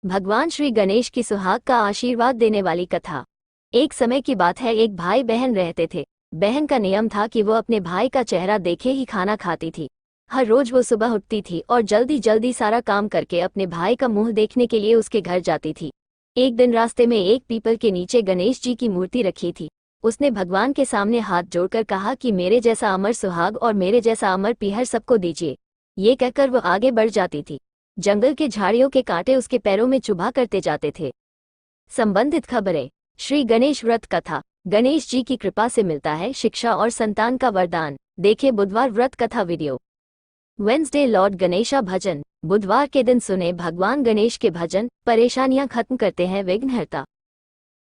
भगवान श्री गणेश की सुहाग का आशीर्वाद देने वाली कथा। एक समय की बात है, एक भाई बहन रहते थे। बहन का नियम था कि वो अपने भाई का चेहरा देखे ही खाना खाती थी। हर रोज वो सुबह उठती थी और जल्दी जल्दी सारा काम करके अपने भाई का मुंह देखने के लिए उसके घर जाती थी। एक दिन रास्ते में एक पीपल के नीचे गणेश जी की मूर्ति रखी थी। उसने भगवान के सामने हाथ जोड़कर कहा कि मेरे जैसा अमर सुहाग और मेरे जैसा अमर पीहर सबको दीजिए। ये कहकर वो आगे बढ़ जाती थी। जंगल के झाड़ियों के कांटे उसके पैरों में चुभा करते जाते थे। संबंधित खबरें। श्री गणेश व्रत कथा। गणेश जी की कृपा से मिलता है शिक्षा और संतान का वरदान। देखें बुधवार व्रत कथा वीडियो। वेंसडे लॉर्ड गणेशा भजन। बुधवार के दिन सुने भगवान गणेश के भजन, परेशानियां खत्म करते हैं विघ्नहर्ता।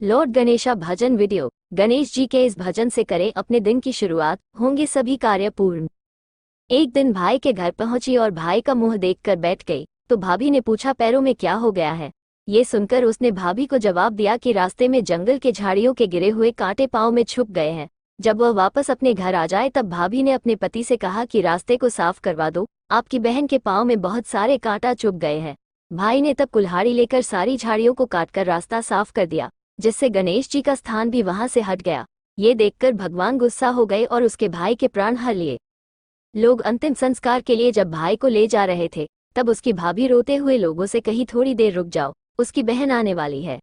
लॉर्ड गणेशा भजन वीडियो। गणेश जी के इस भजन से करें अपने दिन की शुरुआत, होंगे सभी कार्य पूर्ण। एक दिन भाई के घर पहुंची और भाई का मुंह देखकर बैठ गई तो भाभी ने पूछा पैरों में क्या हो गया है। ये सुनकर उसने भाभी को जवाब दिया कि रास्ते में जंगल के झाड़ियों के गिरे हुए कांटे पांव में छुप गए हैं। जब वह वापस अपने घर आ जाए तब भाभी ने अपने पति से कहा कि रास्ते को साफ करवा दो, आपकी बहन के पांव में बहुत सारे कांटा चुभ गए हैं। भाई ने तब कुल्हाड़ी लेकर सारी झाड़ियों को काटकर रास्ता साफ कर दिया, जिससे गणेश जी का स्थान भी वहां से हट गया। ये देखकर भगवान गुस्सा हो गए और उसके भाई के प्राण हर लिए। लोग अंतिम संस्कार के लिए जब भाई को ले जा रहे थे तब उसकी भाभी रोते हुए लोगों से कही थोड़ी देर रुक जाओ, उसकी बहन आने वाली है।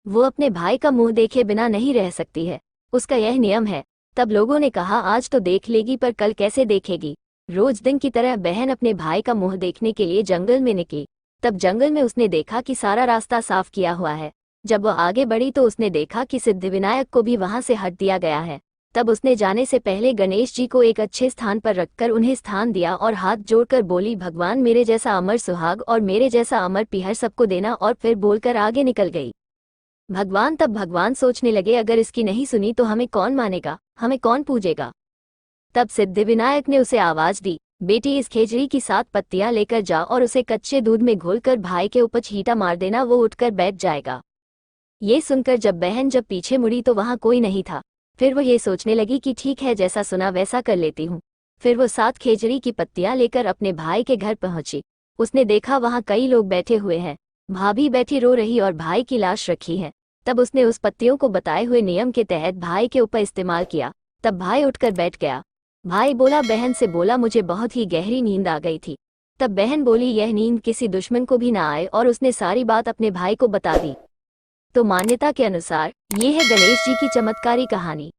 वो अपने भाई का मुंह देखे बिना नहीं रह सकती है, उसका यह नियम है। तब लोगों ने कहा आज तो देख लेगी पर कल कैसे देखेगी। रोज दिन की तरह बहन अपने भाई का मुंह देखने के लिए जंगल में निकली। तब जंगल में उसने देखा कि सारा रास्ता साफ किया हुआ है। जब वह आगे बढ़ी तो उसने देखा कि सिद्धिविनायक को भी वहां से हट दिया गया है। तब उसने जाने से पहले गणेश जी को एक अच्छे स्थान पर रखकर उन्हें स्थान दिया और हाथ जोड़कर बोली, भगवान मेरे जैसा अमर सुहाग और मेरे जैसा अमर पीहर सबको देना, और फिर बोलकर आगे निकल गई। भगवान सोचने लगे अगर इसकी नहीं सुनी तो हमें कौन मानेगा, हमें कौन पूजेगा। तब सिद्धिविनायक ने उसे आवाज दी, बेटी इस खेजड़ी की 7 पत्तियां लेकर जा और उसे कच्चे दूध में घोलकर भाई के ऊपर छींटा मार देना, वो उठकर बैठ जाएगा। ये सुनकर जब बहन पीछे मुड़ी तो वहां कोई नहीं था। फिर वो ये सोचने लगी कि ठीक है, जैसा सुना वैसा कर लेती हूँ। फिर वो 7 खेजड़ी की पत्तियां लेकर अपने भाई के घर पहुंची। उसने देखा वहां कई लोग बैठे हुए हैं। भाभी बैठी रो रही और भाई की लाश रखी है। तब उसने उस पत्तियों को बताए हुए नियम के तहत भाई के ऊपर इस्तेमाल किया। तब भाई उठकर बैठ गया। भाई बोला, बहन से बोला मुझे बहुत ही गहरी नींद आ गई थी। तब बहन बोली यह नींद किसी दुश्मन को भी ना आए, और उसने सारी बात अपने भाई को बता दी। तो मान्यता के अनुसार ये है गणेश जी की चमत्कारी कहानी।